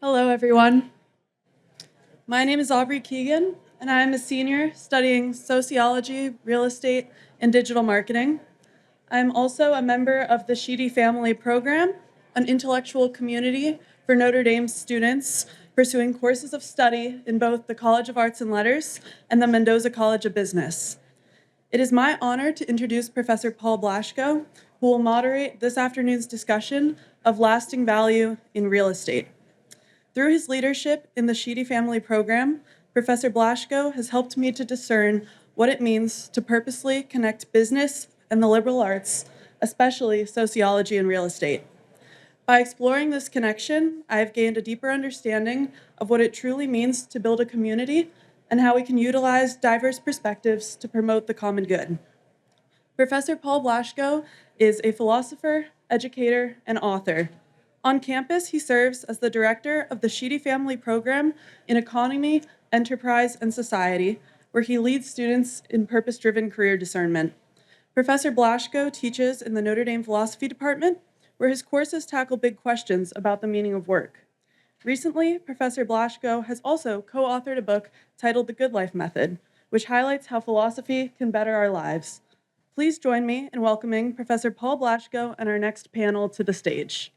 Hello, everyone. My name is Aubrey Keegan, and I am a senior studying sociology, real estate, and digital marketing. I am also a member of the Sheedy Family Program, an intellectual community for Notre Dame students pursuing courses of study in both the College of Arts and Letters and the Mendoza College of Business. It is my honor to introduce Professor Paul Blaschko, who will moderate this afternoon's discussion of lasting value in real estate. Through his leadership in the Sheedy Family Program, Professor Blaschko has helped me to discern what it means to purposely connect business and the liberal arts, especially sociology and real estate. By exploring this connection, I have gained a deeper understanding of what it truly means to build a community and how we can utilize diverse perspectives to promote the common good. Professor Paul Blaschko is a philosopher, educator, and author. On campus, he serves as the director of the Sheedy Family Program in Economy, Enterprise, and Society, where he leads students in purpose-driven career discernment. Professor Blaschko teaches in the Notre Dame Philosophy Department, where his courses tackle big questions about the meaning of work. Recently, Professor Blaschko has also co-authored a book titled The Good Life Method, which highlights how philosophy can better our lives. Please join me in welcoming Professor Paul Blaschko and our next panel to the stage.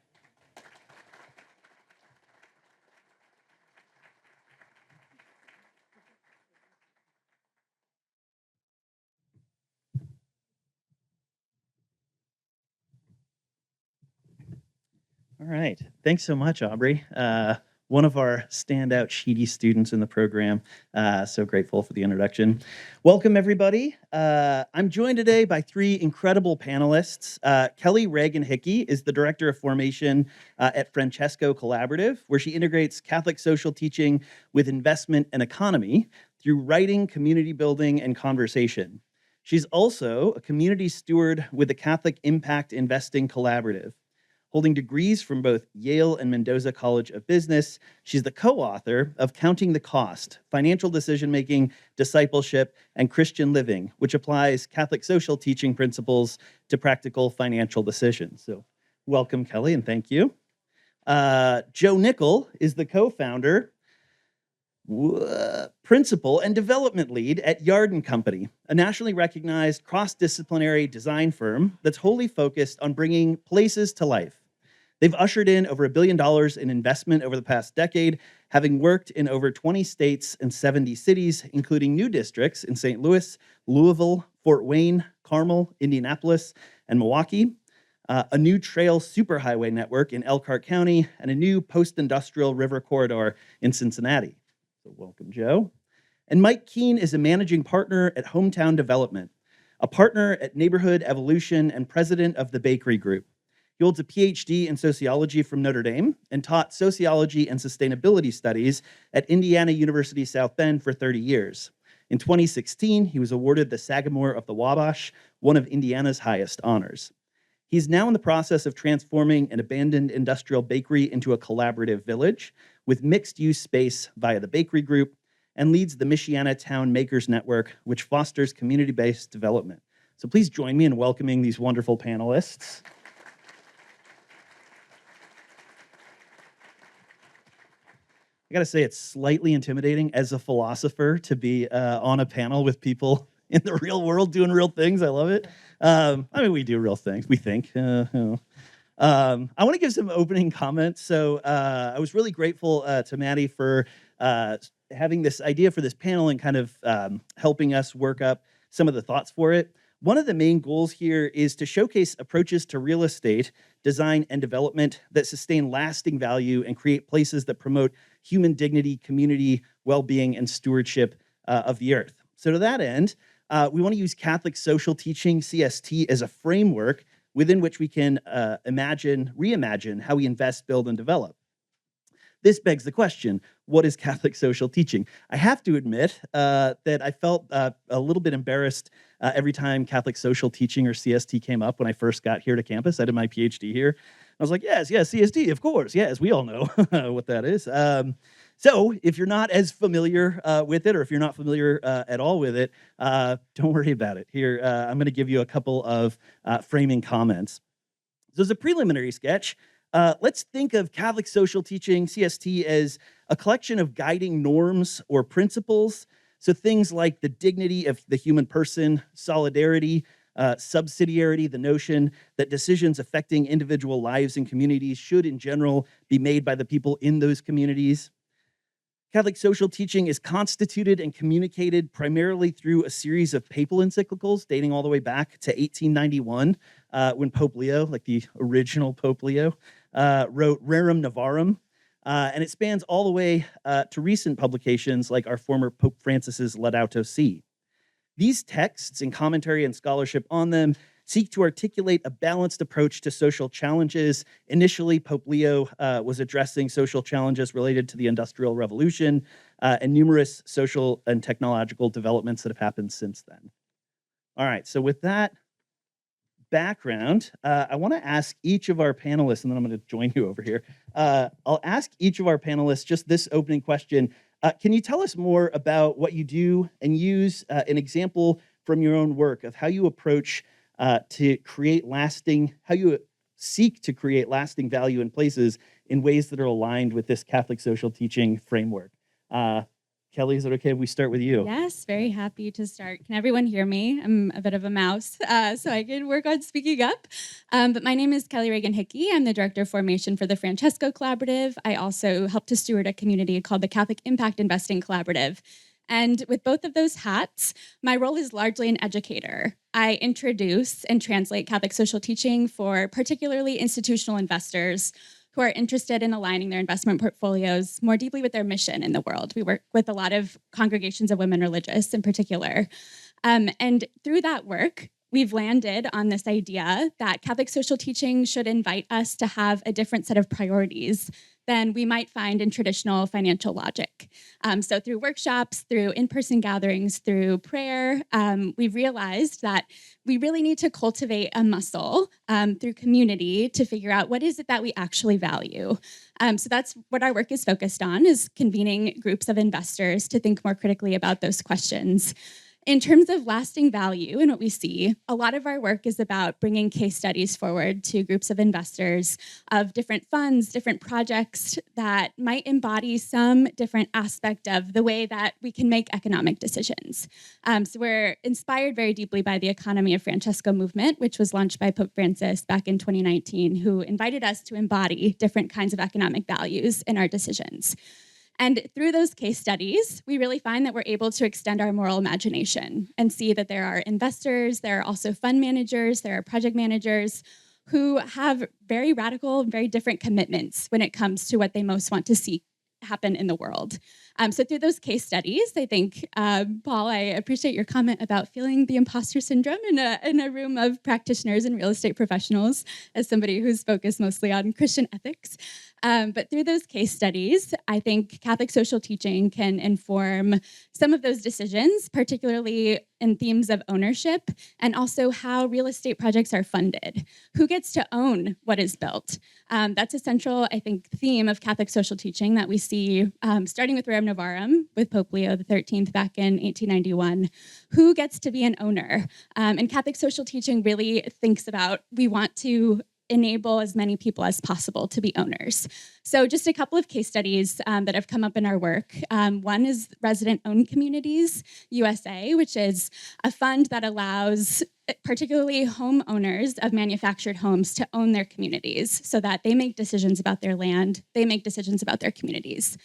All right. Thanks so much, Aubrey. One of our standout Sheedy students in the program. So grateful for the introduction. Welcome, everybody. I'm joined today by three incredible panelists. Kelly Reagan Hickey is the Director of Formation at Francesco Collaborative, where she integrates Catholic social teaching with investment and economy through writing, community building, and conversation. She's also a community steward with the Catholic Impact Investing Collaborative. Holding degrees from both Yale and Mendoza College of Business, she's the co-author of Counting the Cost, Financial Decision-Making, Discipleship, and Christian Living, which applies Catholic social teaching principles to practical financial decisions. So welcome, Kelly, and thank you. Joe Nickol is the co-founder, principal, and development lead at Yard & Company, a nationally recognized cross-disciplinary design firm that's wholly focused on bringing places to life. They've ushered in over $1 billion in investment over the past decade, having worked in over 20 states and 70 cities, including new districts in St. Louis, Louisville, Fort Wayne, Carmel, Indianapolis, and Milwaukee, a new trail superhighway network in Elkhart County, and a new post-industrial river corridor in Cincinnati. So welcome, Joe. And Mike Keene is a managing partner at Hometown Development, a partner at Neighborhood Evolution, and president of the Bakery Group. He holds a PhD in sociology from Notre Dame and taught sociology and sustainability studies at Indiana University South Bend for 30 years. In 2016, he was awarded the Sagamore of the Wabash, one of Indiana's highest honors. He's now in the process of transforming an abandoned industrial bakery into a collaborative village with mixed-use space via the Bakery Group, and leads the Michiana Town Makers Network, which fosters community-based development. So please join me in welcoming these wonderful panelists. I gotta say, it's slightly intimidating as a philosopher to be on a panel with people in the real world doing real things. I love it. I mean, we do real things, we think. I want to give some opening comments. So I was really grateful to Maddie for having this idea for this panel and kind of helping us work up some of the thoughts for it. One of the main goals here is to showcase approaches to real estate, design, and development that sustain lasting value and create places that promote human dignity, community, well-being, and stewardship of the earth. So to that end, we want to use Catholic social teaching, CST, as a framework within which we can reimagine how we invest, build, and develop. This begs the question, what is Catholic social teaching? I have to admit that I felt a little bit embarrassed every time Catholic social teaching or CST came up when I first got here to campus. I did my PhD here. I was like, yes, CST, of course. Yes, we all know what that is. So if you're not as familiar with it, or if you're not familiar at all with it, don't worry about it. Here, I'm going to give you a couple of framing comments. So as a preliminary sketch, Let's think of Catholic social teaching, CST, as a collection of guiding norms or principles. So things like the dignity of the human person, solidarity, subsidiarity, the notion that decisions affecting individual lives and communities should in general be made by the people in those communities. Catholic social teaching is constituted and communicated primarily through a series of papal encyclicals dating all the way back to 1891, when Pope Leo, like the original Pope Leo, wrote Rerum Novarum. And it spans all the way to recent publications like our former Pope Francis's Laudato Si. These texts and commentary and scholarship on them seek to articulate a balanced approach to social challenges. Initially, Pope Leo was addressing social challenges related to the Industrial Revolution and numerous social and technological developments that have happened since then. All right, so with that background, I want to ask each of our panelists, and then I'm going to join you over here. I'll ask each of our panelists just this opening question. Can you tell us more about what you do and use an example from your own work of how you approach to create how you seek to create lasting value in places in ways that are aligned with this Catholic social teaching framework? Kelly, is it okay if we start with you? Yes, very happy to start. Can everyone hear me? I'm a bit of a mouse, so I can work on speaking up. But my name is Kelly Reagan Hickey. I'm the Director of Formation for the Francesco Collaborative. I also help to steward a community called the Catholic Impact Investing Collaborative. And with both of those hats, my role is largely an educator. I introduce and translate Catholic social teaching for particularly institutional investors who are interested in aligning their investment portfolios more deeply with their mission in the world. We work with a lot of congregations of women religious in particular. And through that work, we've landed on this idea that Catholic social teaching should invite us to have a different set of priorities than we might find in traditional financial logic. So through workshops, through in-person gatherings, through prayer, we've realized that we really need to cultivate a muscle through community to figure out what is it that we actually value. So that's what our work is focused on, is convening groups of investors to think more critically about those questions. In terms of lasting value and what we see, a lot of our work is about bringing case studies forward to groups of investors of different funds, different projects that might embody some different aspect of the way that we can make economic decisions. So we're inspired very deeply by the Economy of Francesco movement, which was launched by Pope Francis back in 2019, who invited us to embody different kinds of economic values in our decisions. And through those case studies, we really find that we're able to extend our moral imagination and see that there are investors, there are also fund managers, there are project managers who have very radical, very different commitments when it comes to what they most want to see happen in the world. So through those case studies, I think, Paul, I appreciate your comment about feeling the imposter syndrome in a room of practitioners and real estate professionals, as somebody who's focused mostly on Christian ethics. But through those case studies, I think Catholic social teaching can inform some of those decisions, particularly in themes of ownership and also how real estate projects are funded. Who gets to own what is built? That's a central, I think, theme of Catholic social teaching that we see starting with Rerum Novarum with Pope Leo XIII back in 1891. Who gets to be an owner? And Catholic social teaching really thinks about, we want to enable as many people as possible to be owners. So just a couple of case studies that have come up in our work. One is Resident-Owned Communities USA, which is a fund that allows particularly homeowners of manufactured homes to own their communities so that they make decisions about their land, they make decisions about their communities.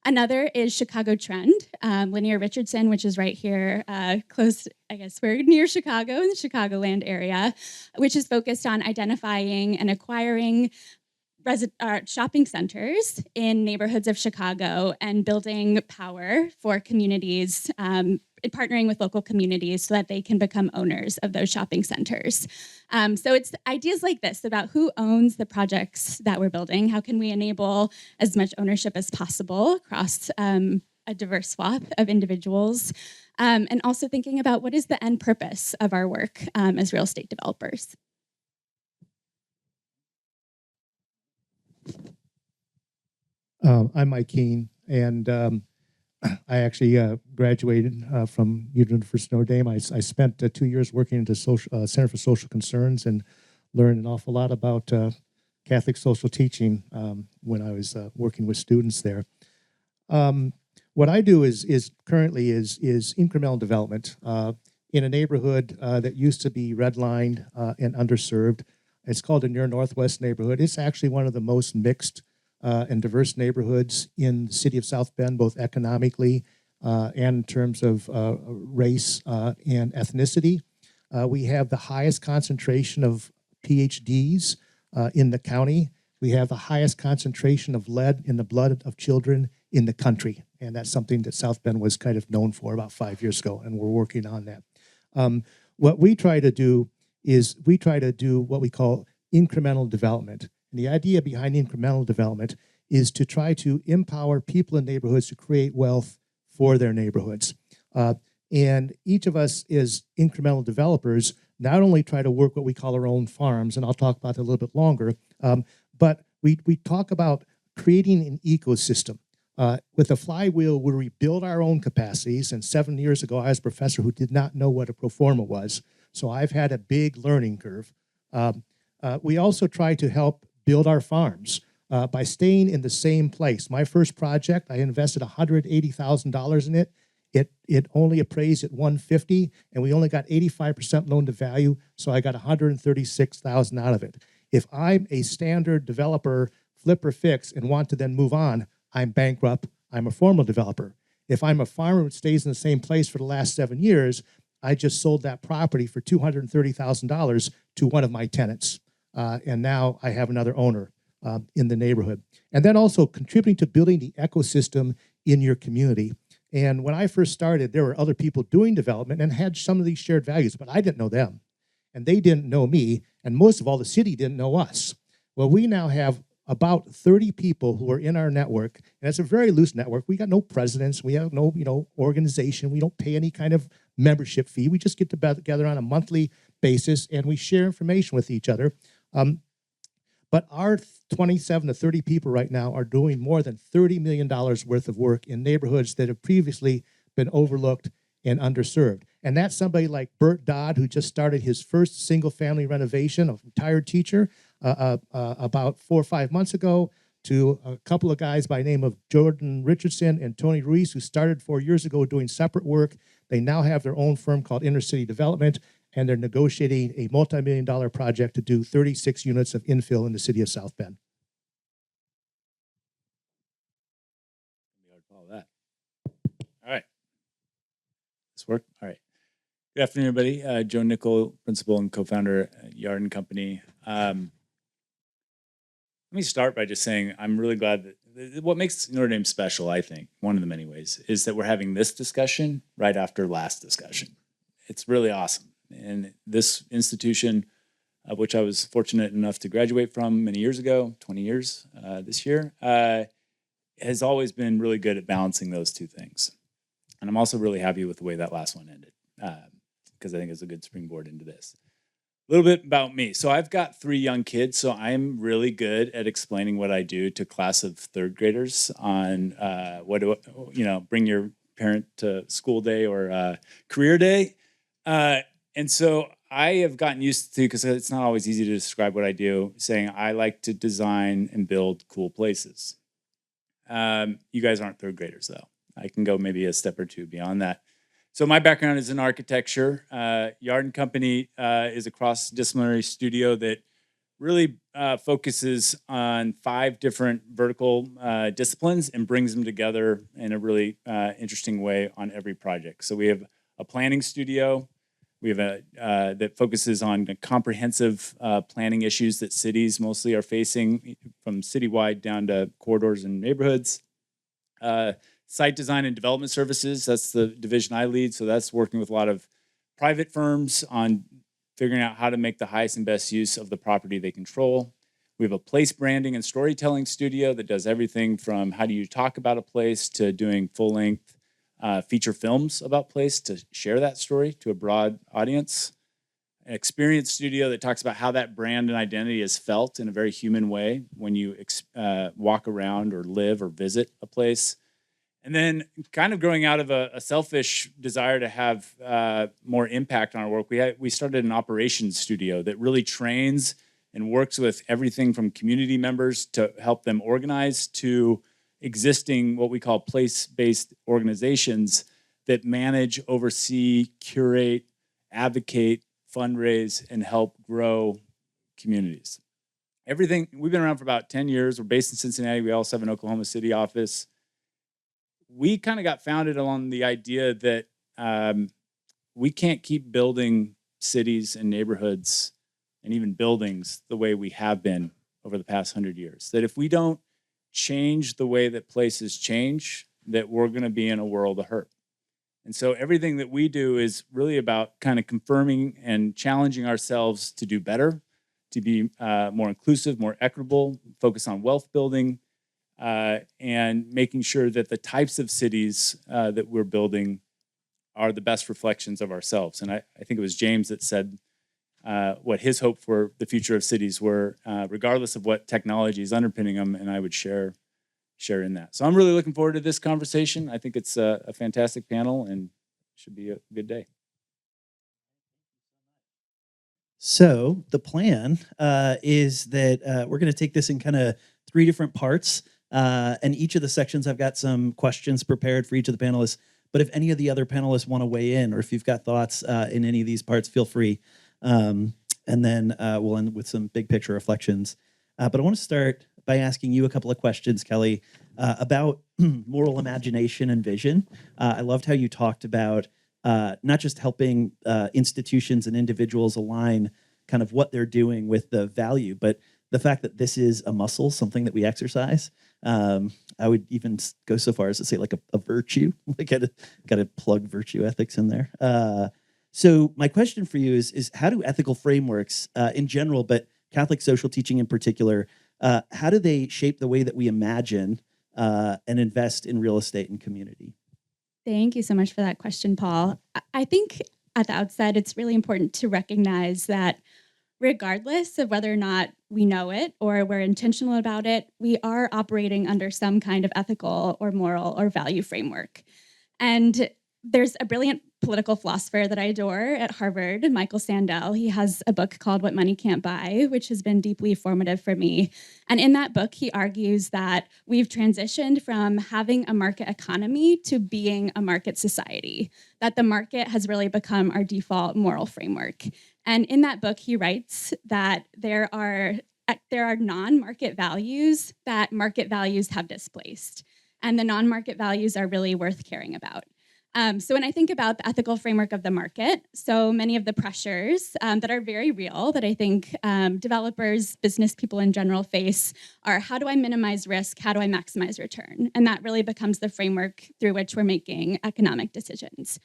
Another is Chicago Trend, Lanier Richardson, which is right here close, I guess we're near Chicago in the Chicagoland area, which is focused on identifying and acquiring shopping centers in neighborhoods of Chicago and building power for communities, partnering with local communities so that they can become owners of those shopping centers. So it's ideas like this about who owns the projects that we're building, how can we enable as much ownership as possible across a diverse swath of individuals, and also thinking about what is the end purpose of our work as real estate developers. I'm Mike Keene, and I actually graduated from University of Notre Dame. I spent 2 years working at the Center for Social Concerns and learned an awful lot about Catholic social teaching when I was working with students there. What I do is currently is incremental development in a neighborhood that used to be redlined and underserved. It's called the Near Northwest neighborhood. It's actually one of the most mixed and diverse neighborhoods in the city of South Bend, both economically and in terms of race and ethnicity. We have the highest concentration of PhDs in the county. We have the highest concentration of lead in the blood of children in the country. And that's something that South Bend was kind of known for about 5 years ago, and we're working on that. What we try to do is we try to do what we call incremental development. And the idea behind incremental development is to try to empower people in neighborhoods to create wealth for their neighborhoods. And each of us as incremental developers not only try to work what we call our own farms, and I'll talk about that a little bit longer, but we talk about creating an ecosystem. With a flywheel where we build our own capacities, and 7 years ago I was a professor who did not know what a pro forma was, so I've had a big learning curve. We also try to help build our farms by staying in the same place. My first project, I invested $180,000 in it. It only appraised at $150,000, and we only got 85% loan to value, so I got $136,000 out of it. If I'm a standard developer, flip or fix, and want to then move on, I'm bankrupt. I'm a formal developer. If I'm a farmer who stays in the same place for the last 7 years, I just sold that property for $230,000 to one of my tenants, and now I have another owner in the neighborhood. And then also contributing to building the ecosystem in your community. And when I first started, there were other people doing development and had some of these shared values, but I didn't know them, and they didn't know me, and most of all, the city didn't know us. Well, we now have about 30 people who are in our network, and it's a very loose network. We got no presidents, we have no organization, we don't pay any kind of membership fee. We just get together on a monthly basis, and we share information with each other. But our 27 to 30 people right now are doing more than $30 million worth of work in neighborhoods that have previously been overlooked and underserved. And that's somebody like Bert Dodd, who just started his first single-family renovation, a retired teacher, about 4 or 5 months ago, to a couple of guys by the name of Jordan Richardson and Tony Ruiz, who started 4 years ago doing separate work. They now have their own firm called Inner City Development, and they're negotiating a multi-million-dollar project to do 36 units of infill in the city of South Bend. Follow that. All right. This work? All right. Good afternoon, everybody. Joe Nickol, principal and co-founder at Yard & Company. Let me start by just saying I'm really glad that what makes Notre Dame special, I think, one of the many ways, is that we're having this discussion right after last discussion. It's really awesome. And this institution, which I was fortunate enough to graduate from many years ago, 20 years this year, has always been really good at balancing those two things. And I'm also really happy with the way that last one ended, because I think it's a good springboard into this. A little bit about me. So I've got 3 young kids, so I'm really good at explaining what I do to a class of 3rd graders on bring your parent to school day or career day. And so I have gotten used to, because it's not always easy to describe what I do, saying I like to design and build cool places. You guys aren't 3rd graders, though. I can go maybe a step or two beyond that. So my background is in architecture. Yard & Company is a cross-disciplinary studio that really focuses on 5 different vertical disciplines and brings them together in a really interesting way on every project. So we have a planning studio. We have that focuses on comprehensive planning issues that cities mostly are facing, from citywide down to corridors and neighborhoods. Site design and development services, that's the division I lead. So that's working with a lot of private firms on figuring out how to make the highest and best use of the property they control. We have a place branding and storytelling studio that does everything from how do you talk about a place to doing full-length feature films about place to share that story to a broad audience. An experience studio that talks about how that brand and identity is felt in a very human way when you walk around or live or visit a place. And then kind of growing out of a selfish desire to have more impact on our work, we started an operations studio that really trains and works with everything from community members to help them organize to existing what we call place-based organizations that manage, oversee, curate, advocate, fundraise, and help grow communities. Everything, we've been around for about 10 years. We're based in Cincinnati. We also have an Oklahoma City office. We kind of got founded along the idea that we can't keep building cities and neighborhoods and even buildings the way we have been over the past 100 years. That if we don't change the way that places change, that we're going to be in a world of hurt. And so everything that we do is really about kind of confirming and challenging ourselves to do better, to be more inclusive, more equitable, focus on wealth building, and making sure that the types of cities that we're building are the best reflections of ourselves. And I think it was James that said what his hope for the future of cities were, regardless of what technology is underpinning them, and I would share in that. So I'm really looking forward to this conversation. I think it's a fantastic panel and should be a good day. So the plan is that we're going to take this in kind of 3 different parts. And each of the sections, I've got some questions prepared for each of the panelists. But if any of the other panelists want to weigh in, or if you've got thoughts in any of these parts, feel free. And then we'll end with some big picture reflections. But I want to start by asking you a couple of questions, Kelly, about moral imagination and vision. I loved how you talked about not just helping institutions and individuals align kind of what they're doing with the value, but the fact that this is a muscle, something that we exercise. I would even go so far as to say like a virtue. Like got to plug virtue ethics in there. So my question for you is how do ethical frameworks in general, but Catholic social teaching in particular, how do they shape the way that we imagine and invest in real estate and community? Thank you so much for that question, Paul. I think at the outset, it's really important to recognize that regardless of whether or not we know it or we're intentional about it, we are operating under some kind of ethical or moral or value framework. And there's a brilliant political philosopher that I adore at Harvard, Michael Sandel. He has a book called What Money Can't Buy, which has been deeply formative for me. And in that book, he argues that we've transitioned from having a market economy to being a market society, that the market has really become our default moral framework. And in that book, he writes that there are non-market values that market values have displaced. And the non-market values are really worth caring about. So when I think about the ethical framework of the market, so many of the pressures that are very real that I think developers, business people in general face are how do I minimize risk? How do I maximize return? And that really becomes the framework through which we're making economic decisions.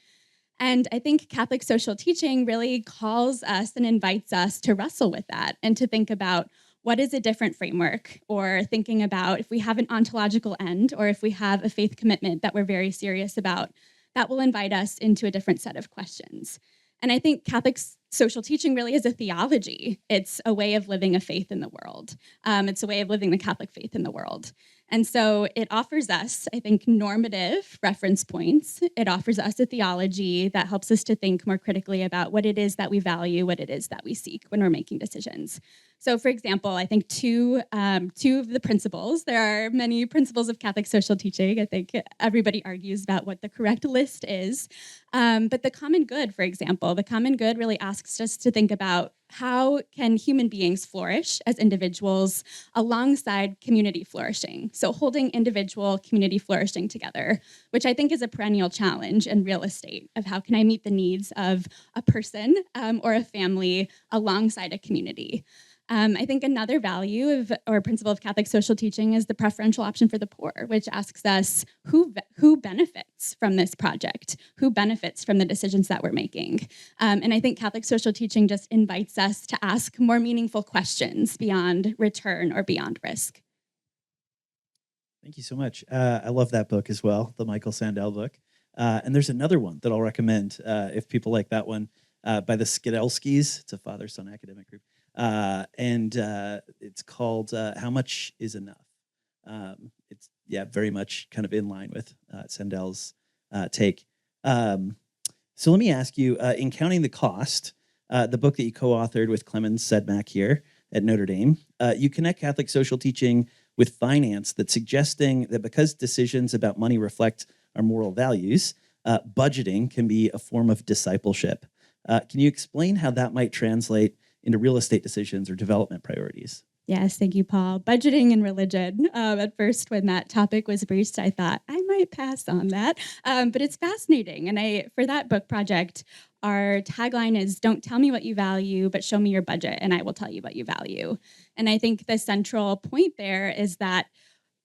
And I think Catholic social teaching really calls us and invites us to wrestle with that and to think about what is a different framework, or thinking about if we have an ontological end or if we have a faith commitment that we're very serious about, that will invite us into a different set of questions. And I think Catholic social teaching really is a theology. It's a way of living a faith in the world. It's a way of living the Catholic faith in the world. And so it offers us, I think, normative reference points. It offers us a theology that helps us to think more critically about what it is that we value, what it is that we seek when we're making decisions. So, for example, I think two of the principles, there are many principles of Catholic social teaching. I think everybody argues about what the correct list is. But the common good, for example, the common good really asks us to think about how can human beings flourish as individuals alongside community flourishing? So holding individual community flourishing together, which I think is a perennial challenge in real estate of how can I meet the needs of a person or a family alongside a community. I think another value or principle of Catholic social teaching is the preferential option for the poor, which asks us who benefits from this project, who benefits from the decisions that we're making. And I think Catholic social teaching just invites us to ask more meaningful questions beyond return or beyond risk. Thank you so much. I love that book as well, the Michael Sandel book. And there's another one that I'll recommend if people like that one by the Skidelskis. It's a father-son academic group. And it's called How Much Is Enough? It's very much kind of in line with Sandel's take. So let me ask you, in Counting the Cost, the book that you co-authored with Clemens Sedmak here, at Notre Dame. You connect Catholic social teaching with finance, that's suggesting that because decisions about money reflect our moral values, budgeting can be a form of discipleship. Can you explain how that might translate into real estate decisions or development priorities? Yes, thank you, Paul. Budgeting and religion. At first, when that topic was breached, I thought I might pass on that, but it's fascinating. And for that book project, our tagline is "Don't tell me what you value, but show me your budget, and I will tell you what you value." And I think the central point there is that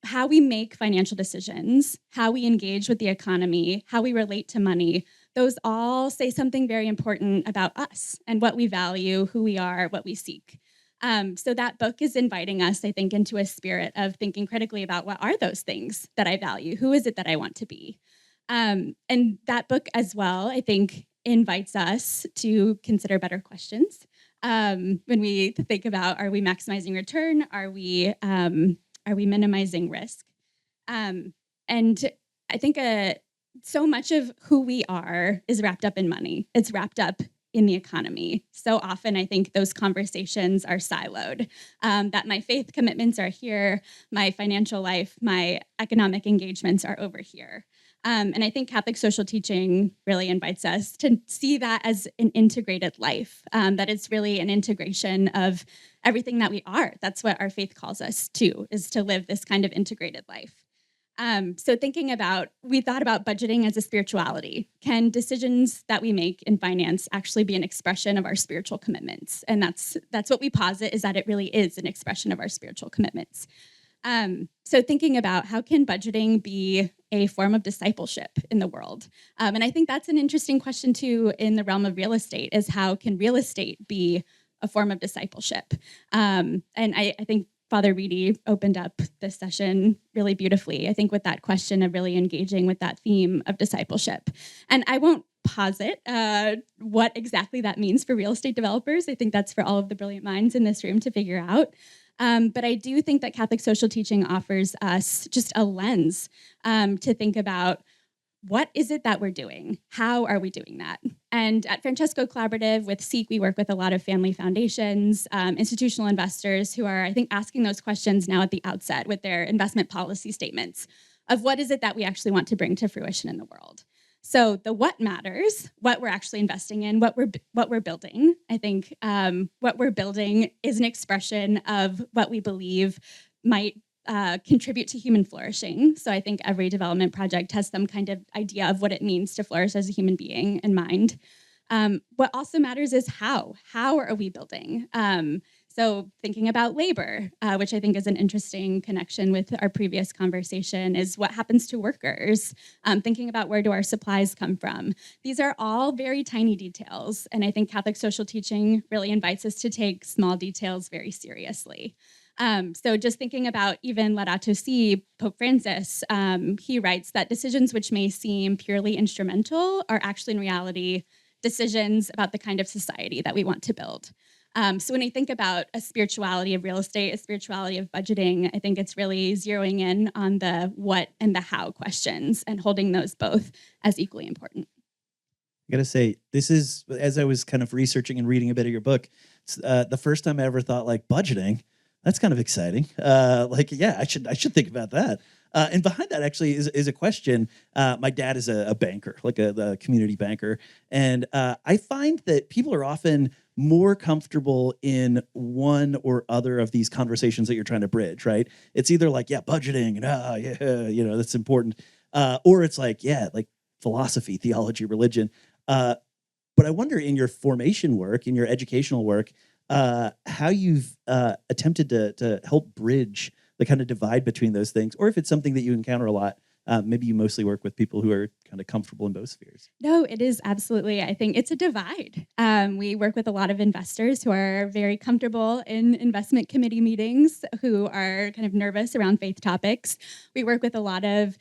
how we make financial decisions, how we engage with the economy, how we relate to money, those all say something very important about us and what we value, who we are, what we seek. So that book is inviting us, I think, into a spirit of thinking critically about what are those things that I value? Who is it that I want to be? And that book as well, I think, invites us to consider better questions. When we think about, are we maximizing return? Are we minimizing risk? And I think so much of who we are is wrapped up in money. It's wrapped up in the economy. So often I think those conversations are siloed, that my faith commitments are here, my financial life, my economic engagements are over here. And I think Catholic social teaching really invites us to see that as an integrated life, that it's really an integration of everything that we are. That's what our faith calls us to, is to live this kind of integrated life. So we thought about budgeting as a spirituality. Can decisions that we make in finance actually be an expression of our spiritual commitments? And that's what we posit, is that it really is an expression of our spiritual commitments. So thinking about how can budgeting be a form of discipleship in the world? And I think that's an interesting question too in the realm of real estate, is how can real estate be a form of discipleship? And I think Father Reedy opened up this session really beautifully, I think, with that question of really engaging with that theme of discipleship. And I won't posit what exactly that means for real estate developers. I think that's for all of the brilliant minds in this room to figure out. But I do think that Catholic social teaching offers us just a lens to think about, what is it that we're doing? How are we doing that? And at Francesco Collaborative with Seek, we work with a lot of family foundations, institutional investors who are, I think, asking those questions now at the outset with their investment policy statements of what is it that we actually want to bring to fruition in the world. So the what matters, what we're actually investing in, what we're building. I think what we're building is an expression of what we believe might contribute to human flourishing. So I think every development project has some kind of idea of what it means to flourish as a human being in mind. What also matters is how. How are we building? So thinking about labor, which I think is an interesting connection with our previous conversation, is what happens to workers? Thinking about where do our supplies come from? These are all very tiny details. And I think Catholic social teaching really invites us to take small details very seriously. So just thinking about even Laudato Si, Pope Francis, he writes that decisions which may seem purely instrumental are actually in reality decisions about the kind of society that we want to build. So when I think about a spirituality of real estate, a spirituality of budgeting, I think it's really zeroing in on the what and the how questions and holding those both as equally important. I gotta say, this is, as I was kind of researching and reading a bit of your book, it's, the first time I ever thought, like, budgeting, that's kind of exciting. I should think about that. And behind that actually is a question. My dad is a banker, like a community banker. And I find that people are often more comfortable in one or other of these conversations that you're trying to bridge, right? It's either like, yeah, budgeting, and that's important. Or it's like, yeah, like philosophy, theology, religion. But I wonder, in your formation work, in your educational work, how you've attempted to help bridge the kind of divide between those things, or if it's something that you encounter a lot. Maybe you mostly work with people who are kind of comfortable in both spheres. No, it is absolutely. I think it's a divide. We work with a lot of investors who are very comfortable in investment committee meetings, who are kind of nervous around faith topics. We work with a lot of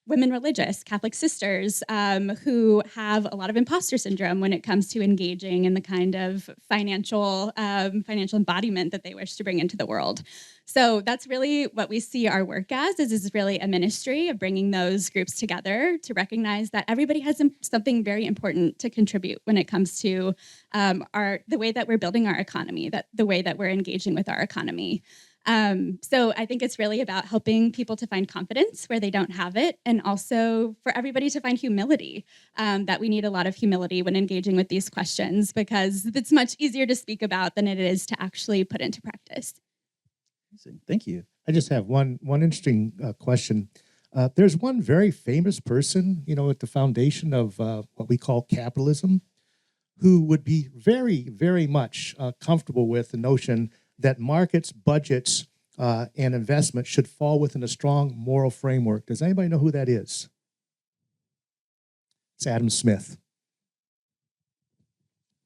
women religious, Catholic sisters, who have a lot of imposter syndrome when it comes to engaging in the kind of financial embodiment that they wish to bring into the world. So that's really what we see our work as, is really a ministry of bringing those groups together to recognize that everybody has something very important to contribute when it comes to the way that we're building our economy, the way that we're engaging with our economy. So I think it's really about helping people to find confidence where they don't have it, and also for everybody to find humility, that we need a lot of humility when engaging with these questions, because it's much easier to speak about than it is to actually put into practice. Thank you. I just have one interesting question. There's one very famous person, at the foundation of what we call capitalism, who would be very, very much comfortable with the notion that markets, budgets, and investment should fall within a strong moral framework. Does anybody know who that is? It's Adam Smith.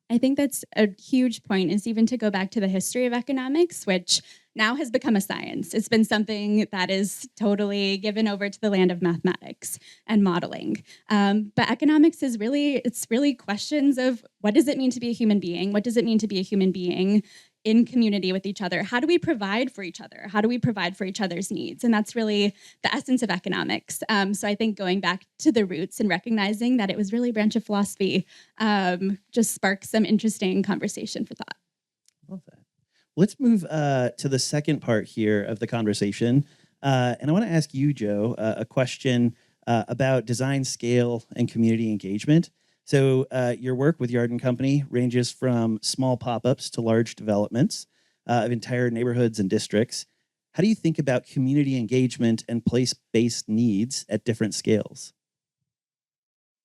I think that's a huge point, is even to go back to the history of economics, which now has become a science. It's been something that is totally given over to the land of mathematics and modeling. But economics is really questions of, what does it mean to be a human being? What does it mean to be a human being in community with each other? How do we provide for each other? How do we provide for each other's needs? And that's really the essence of economics. So I think going back to the roots and recognizing that it was really a branch of philosophy just sparks some interesting conversation for thought. Love that. Let's move to the second part here of the conversation. And I want to ask you, Joe, a question about design, scale, and community engagement. So your work with Yard & Company ranges from small pop-ups to large developments of entire neighborhoods and districts. How do you think about community engagement and place-based needs at different scales?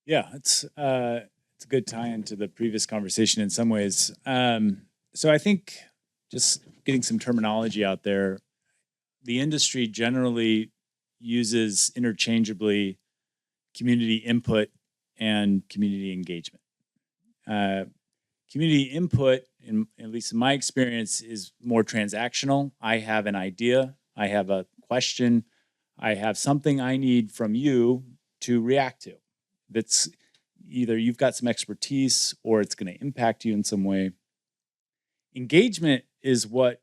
Yeah, it's a good tie-in to the previous conversation in some ways. So I think, just getting some terminology out there, the industry generally uses interchangeably community input and community engagement. Community input, at least in my experience, is more transactional. I have an idea, I have a question, I have something I need from you to react to. That's either you've got some expertise or it's going to impact you in some way. Engagement is what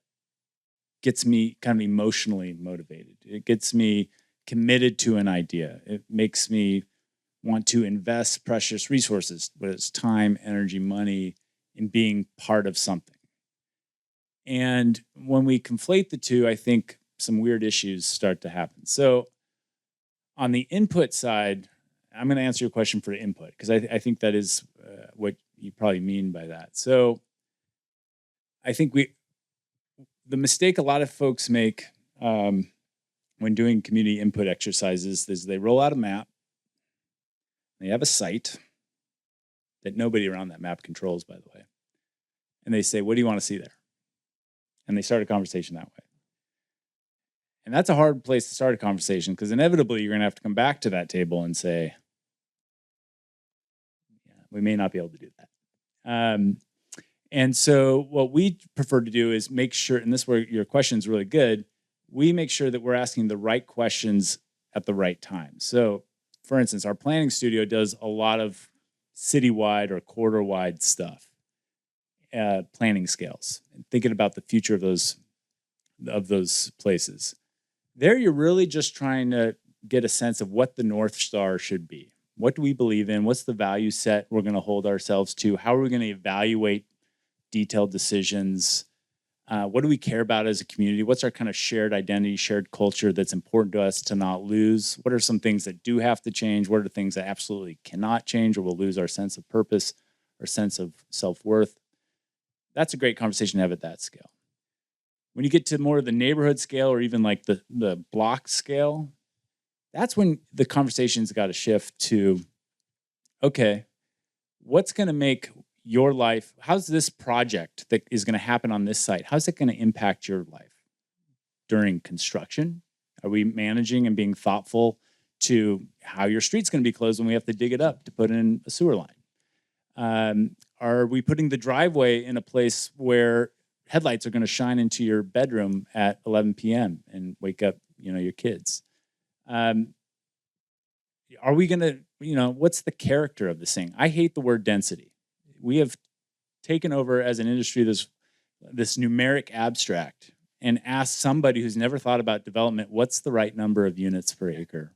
gets me kind of emotionally motivated. It gets me committed to an idea. It makes me want to invest precious resources, whether it's time, energy, money, in being part of something. And when we conflate the two, I think some weird issues start to happen. So on the input side, I'm going to answer your question for input, because I think that is what you probably mean by that. So I think the mistake a lot of folks make when doing community input exercises is they roll out a map, they have a site that nobody around that map controls, by the way, and they say, what do you want to see there? And they start a conversation that way. And that's a hard place to start a conversation, because inevitably you're going to have to come back to that table and say, yeah, we may not be able to do that. And so what we prefer to do is make sure, and this is where your question is really good, we make sure that we're asking the right questions at the right time. So, for instance, our planning studio does a lot of citywide or quarter-wide stuff, planning scales, and thinking about the future of those places. There, you're really just trying to get a sense of what the North Star should be. What do we believe in? What's the value set we're going to hold ourselves to? How are we going to evaluate detailed decisions? What do we care about as a community? What's our kind of shared identity, shared culture that's important to us to not lose? What are some things that do have to change? What are things that absolutely cannot change, or we'll lose our sense of purpose, our sense of self-worth? That's a great conversation to have at that scale. When you get to more of the neighborhood scale, or even like the block scale, that's when the conversation's got to shift to, okay, what's going to make your life, how's this project that is going to happen on this site, how's it going to impact your life during construction? Are we managing and being thoughtful to how your street's going to be closed when we have to dig it up to put in a sewer line? Are we putting the driveway in a place where headlights are going to shine into your bedroom at 11 p.m. and wake up, your kids? are we going to, what's the character of this thing? I hate the word density. We have taken over as an industry this numeric abstract and asked somebody who's never thought about development, what's the right number of units per acre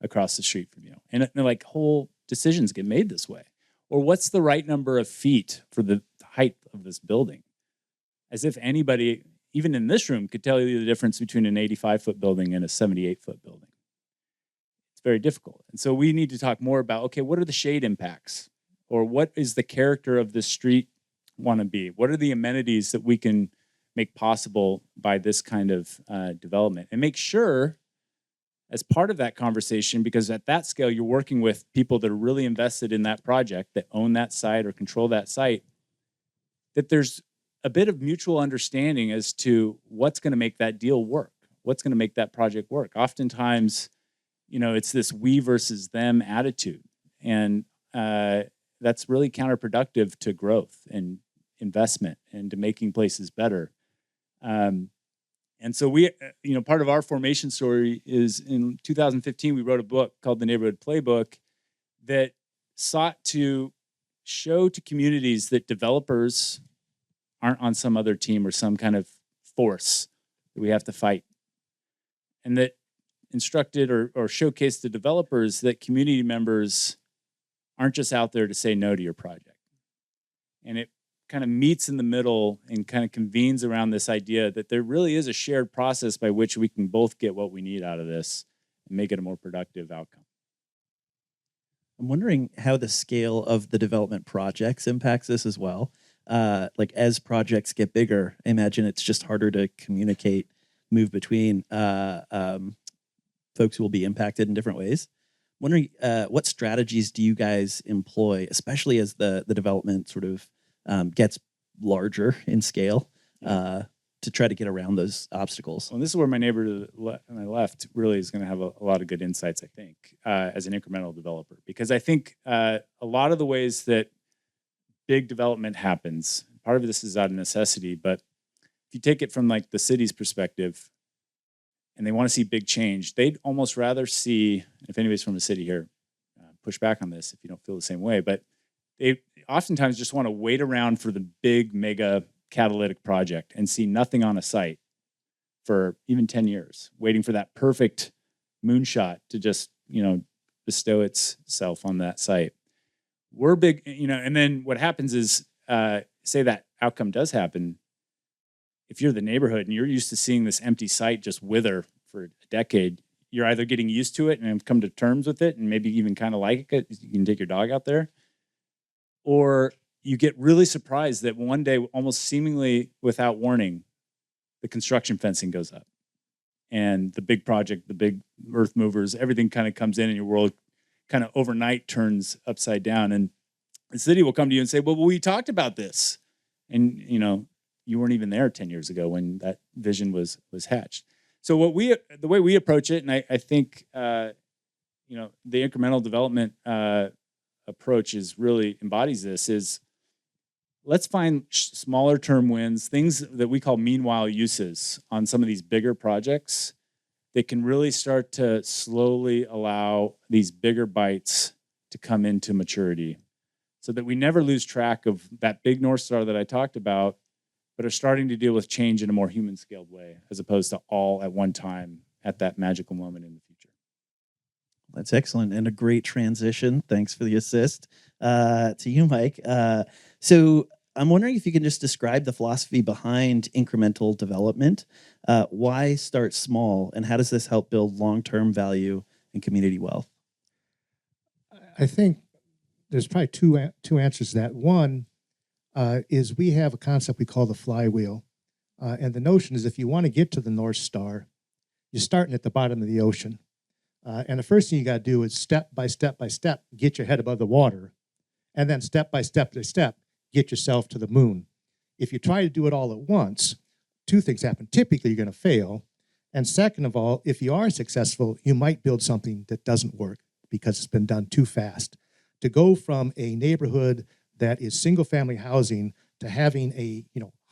across the street from you? And like whole decisions get made this way. Or what's the right number of feet for the height of this building? As if anybody, even in this room, could tell you the difference between an 85-foot building and a 78-foot building. It's very difficult. And so we need to talk more about, okay, what are the shade impacts? Or what is the character of the street want to be? What are the amenities that we can make possible by this kind of development? And make sure, as part of that conversation, because at that scale, you're working with people that are really invested in that project, that own that site or control that site, that there's a bit of mutual understanding as to what's going to make that deal work, what's going to make that project work. Oftentimes, it's this we versus them attitude. And that's really counterproductive to growth and investment and to making places better. And so we, part of our formation story is in 2015, we wrote a book called The Neighborhood Playbook that sought to show to communities that developers aren't on some other team or some kind of force that we have to fight. And that instructed or showcased to developers that community members aren't just out there to say no to your project. And it kind of meets in the middle and kind of convenes around this idea that there really is a shared process by which we can both get what we need out of this and make it a more productive outcome. I'm wondering how the scale of the development projects impacts this as well. Like as projects get bigger, I imagine it's just harder to communicate, move between folks who will be impacted in different ways. Wondering what strategies do you guys employ, especially as the development sort of gets larger in scale, to try to get around those obstacles? Well, this is where my neighbor to my left really is going to have a lot of good insights, I think, as an incremental developer. Because I think a lot of the ways that big development happens, part of this is out of necessity, but if you take it from like the city's perspective, and they want to see big change, they'd almost rather see, if anybody's from a city here, push back on this if you don't feel the same way, but they oftentimes just want to wait around for the big mega catalytic project and see nothing on a site for even 10 years, waiting for that perfect moonshot to just, bestow itself on that site. We're big, and then what happens is, say that outcome does happen, if you're the neighborhood and you're used to seeing this empty site just wither for a decade, you're either getting used to it and have come to terms with it and maybe even kind of like it. You can take your dog out there. Or you get really surprised that one day, almost seemingly without warning, the construction fencing goes up. And the big project, the big earth movers, everything kind of comes in and your world kind of overnight turns upside down. And the city will come to you and say, well, we talked about this. And, you weren't even there 10 years ago when that vision was hatched. So the way we approach it, and I think, the incremental development approach really embodies this, is let's find smaller term wins, things that we call meanwhile uses on some of these bigger projects that can really start to slowly allow these bigger bites to come into maturity so that we never lose track of that big North Star that I talked about, but are starting to deal with change in a more human scaled way, as opposed to all at one time at that magical moment in the future. That's excellent and a great transition. Thanks for the assist to you, Mike. So I'm wondering if you can just describe the philosophy behind incremental development. Why start small, and how does this help build long-term value and community wealth? I think there's probably two answers to that. One is we have a concept we call the flywheel. And the notion is if you want to get to the North Star, you're starting at the bottom of the ocean. And the first thing you got to do is step by step by step, get your head above the water. And then step by step, get yourself to the moon. If you try to do it all at once, two things happen. Typically, you're going to fail. And second of all, if you are successful, you might build something that doesn't work because it's been done too fast. To go from a neighborhood that is single-family housing to having a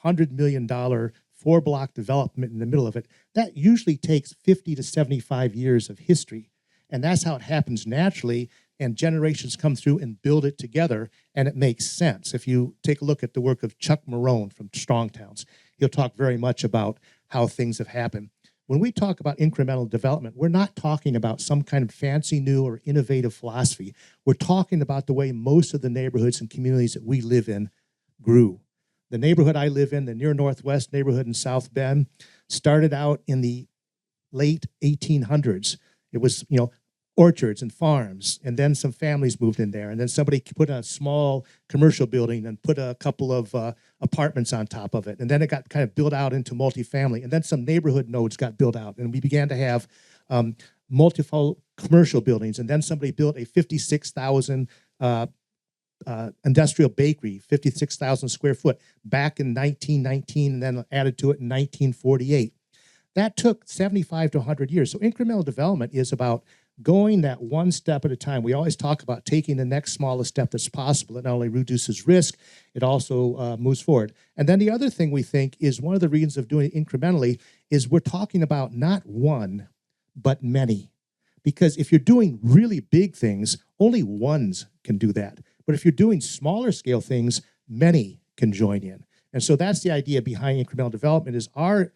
$100 million 4-block development in the middle of it, that usually takes 50 to 75 years of history. And that's how it happens naturally. And generations come through and build it together, and it makes sense. If you take a look at the work of Chuck Marone from Strong Towns, he'll talk very much about how things have happened. When we talk about incremental development, we're not talking about some kind of fancy new or innovative philosophy. We're talking about the way most of the neighborhoods and communities that we live in grew. The neighborhood I live in, the near Northwest neighborhood in South Bend, started out in the late 1800s. It was, orchards and farms, and then some families moved in there, and then somebody put a small commercial building and put a couple of apartments on top of it, and then it got kind of built out into multifamily, and then some neighborhood nodes got built out, and we began to have multiple commercial buildings, and then somebody built a 56,000 industrial bakery, 56,000 square foot, back in 1919, and then added to it in 1948. That took 75 to 100 years. So incremental development is about going that one step at a time. We always talk about taking the next smallest step that's possible. It not only reduces risk, it also moves forward. And then the other thing we think is one of the reasons of doing it incrementally is we're talking about not one, but many. Because if you're doing really big things, only ones can do that. But if you're doing smaller scale things, many can join in. And so that's the idea behind incremental development is our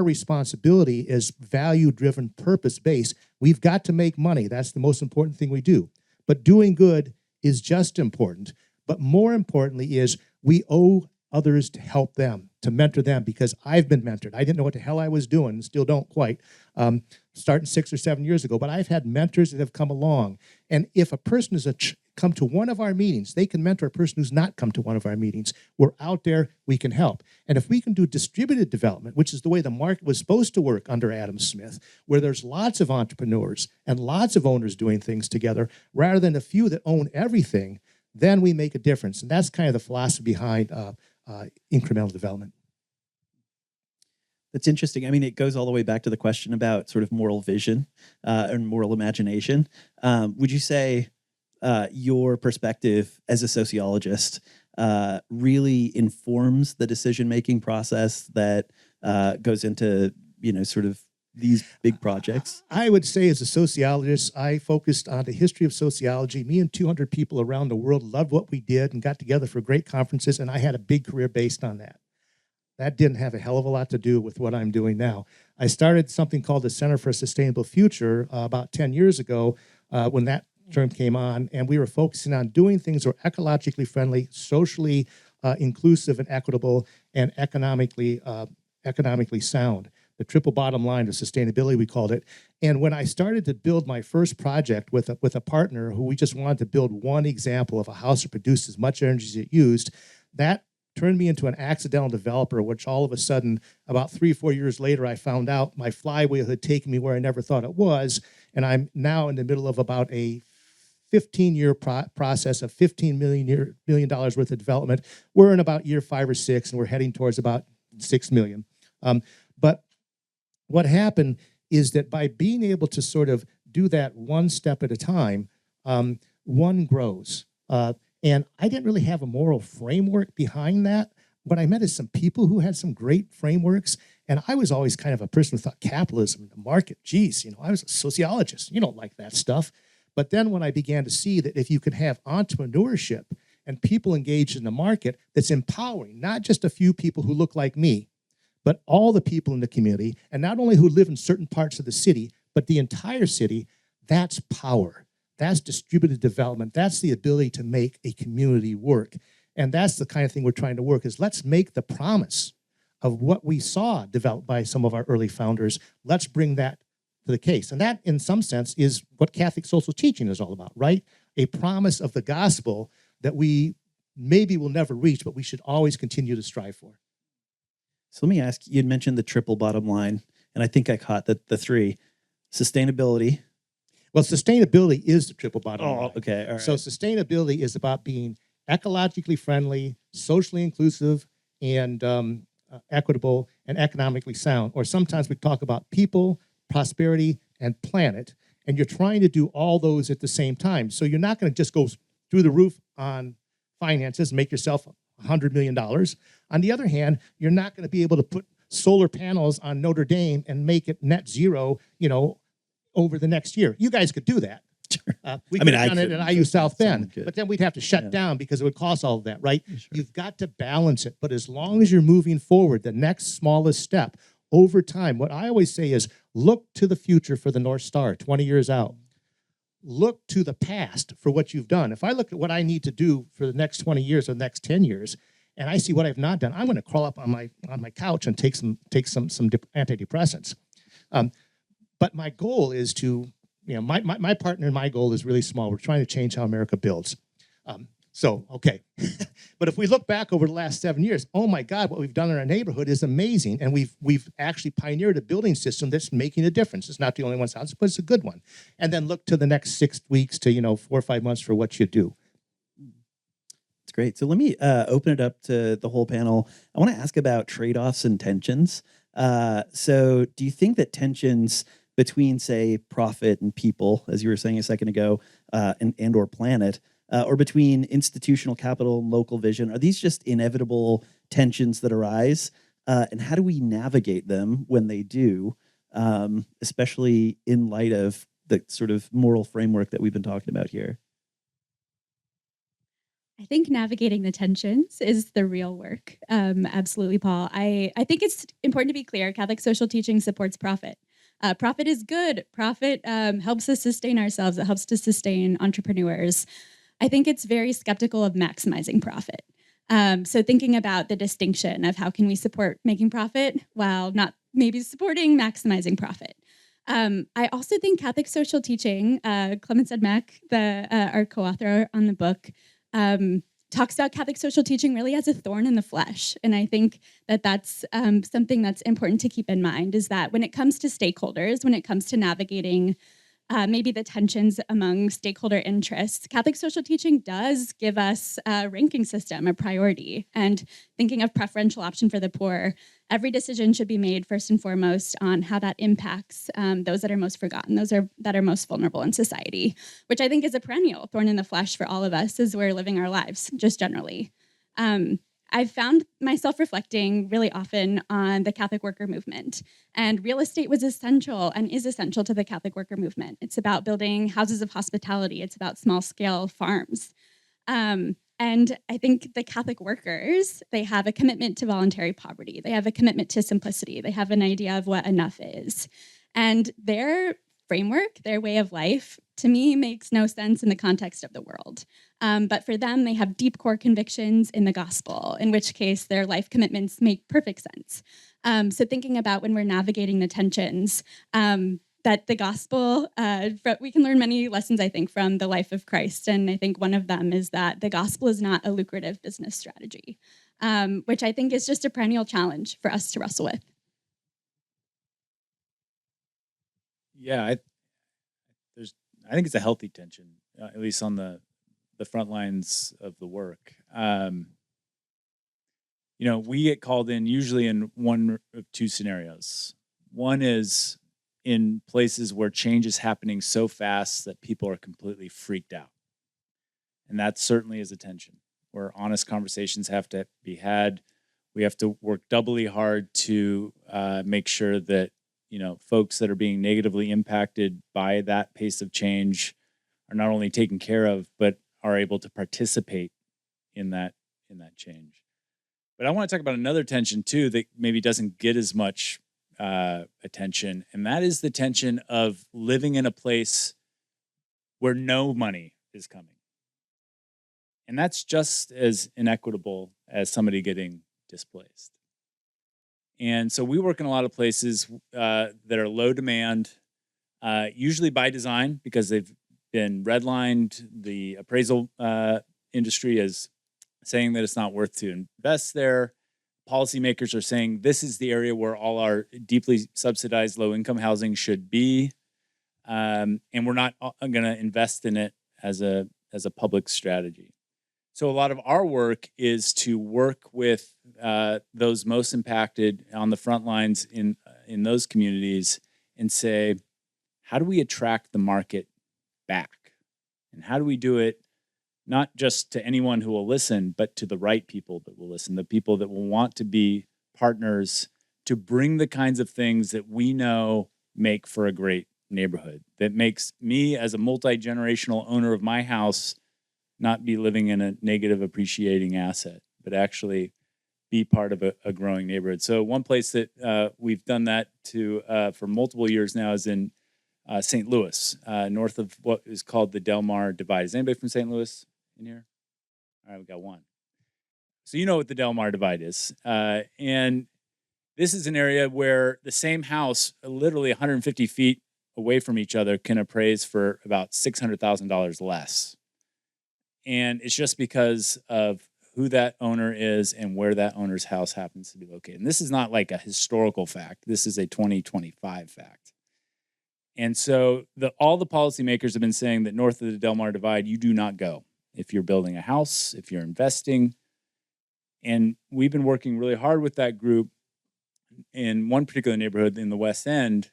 responsibility is value-driven, purpose-based. We've got to make money. That's the most important thing we do. But doing good is just important. But more importantly is we owe others to help them, to mentor them, because I've been mentored. I didn't know what the hell I was doing, still don't quite, starting 6 or 7 years ago. But I've had mentors that have come along. And if a person is come to one of our meetings, they can mentor a person who's not come to one of our meetings. We're out there, we can help. And if we can do distributed development, which is the way the market was supposed to work under Adam Smith, where there's lots of entrepreneurs and lots of owners doing things together, rather than a few that own everything, then we make a difference. And that's kind of the philosophy behind incremental development. That's interesting. I mean, it goes all the way back to the question about sort of moral vision and moral imagination. Would you say your perspective as a sociologist really informs the decision-making process that goes into, sort of these big projects? I would say as a sociologist, I focused on the history of sociology. Me and 200 people around the world loved what we did and got together for great conferences, and I had a big career based on that. That didn't have a hell of a lot to do with what I'm doing now. I started something called the Center for a Sustainable Future about 10 years ago when that term came on, and we were focusing on doing things that were ecologically friendly, socially inclusive and equitable, and economically sound. The triple bottom line of sustainability, we called it. And when I started to build my first project with a partner who we just wanted to build one example of a house that produced as much energy as it used, that turned me into an accidental developer, which all of a sudden, about 3 or 4 years later, I found out my flywheel had taken me where I never thought it was. And I'm now in the middle of about a 15-year process of $15 million worth of development. We're in about year 5 or 6, and we're heading towards about $6 million. But what happened is that by being able to sort of do that one step at a time, one grows. And I didn't really have a moral framework behind that. What I met is some people who had some great frameworks. And I was always kind of a person who thought capitalism, the market, geez, I was a sociologist. You don't like that stuff. But then when I began to see that if you could have entrepreneurship and people engaged in the market that's empowering, not just a few people who look like me, but all the people in the community, and not only who live in certain parts of the city, but the entire city, that's power. That's distributed development. That's the ability to make a community work. And that's the kind of thing we're trying to work is let's make the promise of what we saw developed by some of our early founders. Let's bring that to the case. And that, in some sense, is what Catholic social teaching is all about, right? A promise of the gospel that we maybe will never reach, but we should always continue to strive for. So let me ask, you had mentioned the triple bottom line, and I think I caught the 3. Sustainability. Well, sustainability is the triple bottom line. Oh, okay. All right. So sustainability is about being ecologically friendly, socially inclusive, and equitable and economically sound. Or sometimes we talk about people, prosperity, and planet, and you're trying to do all those at the same time. So you're not going to just go through the roof on finances and make yourself $100 million. On the other hand, you're not going to be able to put solar panels on Notre Dame and make it net zero, over the next year. You guys could do that. We I could mean, have done it couldn't, at IU but South someone Bend, could. but then we'd have to shut Yeah. down because it would cost all of that, right? Sure. You've got to balance it. But as long as you're moving forward, the next smallest step over time, what I always say is look to the future for the North Star 20 years out. Look to the past for what you've done. If I look at what I need to do for the next 20 years or the next 10 years, and I see what I've not done, I'm going to crawl up on my couch and take some antidepressants. But my goal is to, my partner and my goal is really small. We're trying to change how America builds. Okay. But if we look back over the last 7 years, oh my God, what we've done in our neighborhood is amazing. And we've actually pioneered a building system that's making a difference. It's not the only one, but it's a good one. And then look to the next 6 weeks to, 4 or 5 months for what you do. It's great. So let me open it up to the whole panel. I want to ask about trade-offs and tensions. So do you think that tensions between, say, profit and people, as you were saying a second ago, and or planet, or between institutional capital and local vision, are these just inevitable tensions that arise? And how do we navigate them when they do, especially in light of the sort of moral framework that we've been talking about here? I think navigating the tensions is the real work. Absolutely, Paul. I think it's important to be clear. Catholic social teaching supports profit. Profit is good. Profit helps us sustain ourselves. It helps to sustain entrepreneurs. I think it's very skeptical of maximizing profit. So thinking about the distinction of how can we support making profit while not maybe supporting maximizing profit. I also think Catholic social teaching, Clement Sedmak, our co-author on the book, talks about Catholic social teaching really as a thorn in the flesh. And I think that that's something that's important to keep in mind, is that when it comes to stakeholders, when it comes to navigating maybe the tensions among stakeholder interests, Catholic social teaching does give us a ranking system, a priority. And thinking of preferential option for the poor, every decision should be made first and foremost on how that impacts those that are most forgotten, that are most vulnerable in society, which I think is a perennial thorn in the flesh for all of us as we're living our lives, just generally. I've found myself reflecting really often on the Catholic worker movement, and real estate was essential and is essential to the Catholic worker movement. It's about building houses of hospitality. It's about small-scale farms. And I think the Catholic workers, they have a commitment to voluntary poverty. They have a commitment to simplicity. They have an idea of what enough is. And their framework, their way of life, to me, makes no sense in the context of the world. But for them, they have deep core convictions in the gospel, in which case their life commitments make perfect sense. So thinking about when we're navigating the tensions, that the gospel, we can learn many lessons, I think, from the life of Christ. And I think one of them is that the gospel is not a lucrative business strategy, which I think is just a perennial challenge for us to wrestle with. Yeah, I think it's a healthy tension, at least on the front lines of the work. We get called in usually in one of two scenarios. One is in places where change is happening so fast that people are completely freaked out. And that certainly is a tension where honest conversations have to be had. We have to work doubly hard to make sure that folks that are being negatively impacted by that pace of change are not only taken care of, but are able to participate in that change. But I want to talk about another tension too that maybe doesn't get as much attention, and that is the tension of living in a place where no money is coming. And that's just as inequitable as somebody getting displaced. And so we work in a lot of places that are low demand, usually by design, because they've been redlined. The appraisal industry is saying that it's not worth to invest there. Policymakers are saying this is the area where all our deeply subsidized low-income housing should be, and we're not going to invest in it as a public strategy. So a lot of our work is to work with those most impacted on the front lines in those communities and say, how do we attract the market back? And how do we do it not just to anyone who will listen, but to the right people that will listen, the people that will want to be partners to bring the kinds of things that we know make for a great neighborhood that makes me, as a multi-generational owner of my house, not be living in a negative appreciating asset, but actually be part of a growing neighborhood. So one place that we've done that to for multiple years now is in St. Louis, north of what is called the Del Mar Divide. Is anybody from St. Louis in here? All right, we got one. So you know what the Del Mar Divide is. And this is an area where the same house, literally 150 feet away from each other, can appraise for about $600,000 less. And it's just because of who that owner is and where that owner's house happens to be located. And this is not like a historical fact. This is a 2025 fact. And so all the policymakers have been saying that north of the Del Mar Divide, you do not go if you're building a house, if you're investing. And we've been working really hard with that group in one particular neighborhood in the West End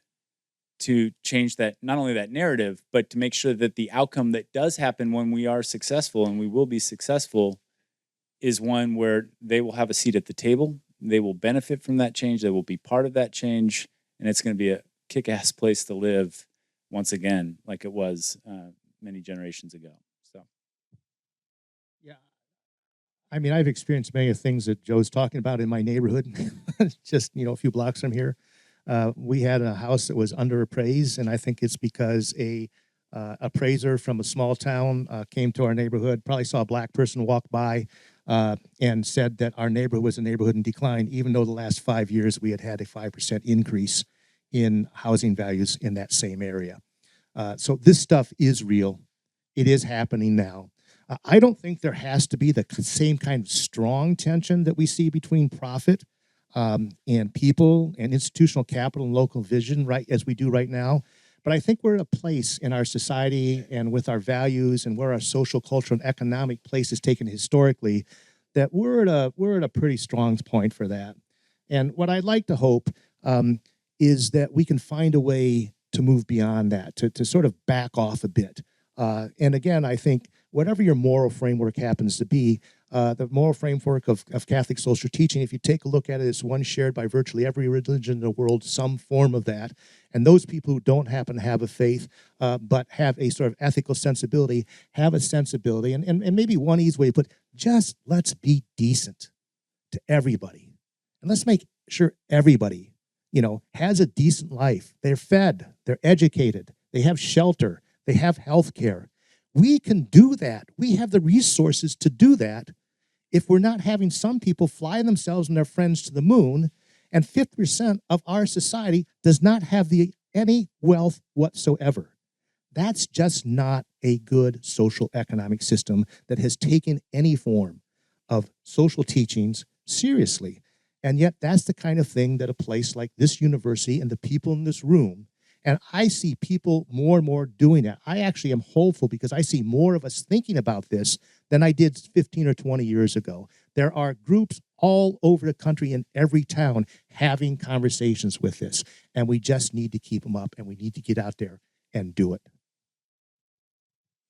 to change that, not only that narrative, but to make sure that the outcome that does happen when we are successful, and we will be successful, is one where they will have a seat at the table. They will benefit from that change. They will be part of that change. And it's going to be a kick-ass place to live once again, like it was many generations ago. So, Yeah. I mean, I've experienced many of the things that Joe's talking about in my neighborhood, just, a few blocks from here. We had a house that was underappraised, and I think it's because a appraiser from a small town came to our neighborhood, probably saw a black person walk by, and said that our neighborhood was a neighborhood in decline, even though the last 5 years we had had a 5% increase in housing values in that same area. So this stuff is real. It is happening now. I don't think there has to be the same kind of strong tension that we see between profit and people and institutional capital and local vision, right, as we do right now. But I think we're at a place in our society and with our values and where our social, cultural, and economic place is taken historically that we're at a pretty strong point for that. And what I'd like to hope is that we can find a way to move beyond that, to sort of back off a bit. And again, I think whatever your moral framework happens to be, the moral framework of Catholic social teaching, if you take a look at it, it's one shared by virtually every religion in the world, some form of that. And those people who don't happen to have a faith, but have a sort of ethical sensibility, have a sensibility. And maybe one easy way to put, just let's be decent to everybody. And let's make sure everybody, has a decent life. They're fed, they're educated, they have shelter, they have health care. We can do that. We have the resources to do that if we're not having some people fly themselves and their friends to the moon, and 50% of our society does not have any wealth whatsoever. That's just not a good social economic system that has taken any form of social teachings seriously. And yet that's the kind of thing that a place like this university and the people in this room, and I see people more and more doing that. I actually am hopeful because I see more of us thinking about this than I did 15 or 20 years ago. There are groups all over the country in every town having conversations with this, and we just need to keep them up, and we need to get out there and do it.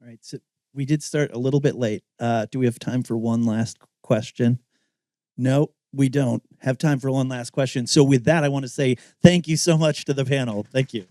All right, so we did start a little bit late. Do we have time for one last question? No, we don't have time for one last question. So with that, I want to say thank you so much to the panel. Thank you.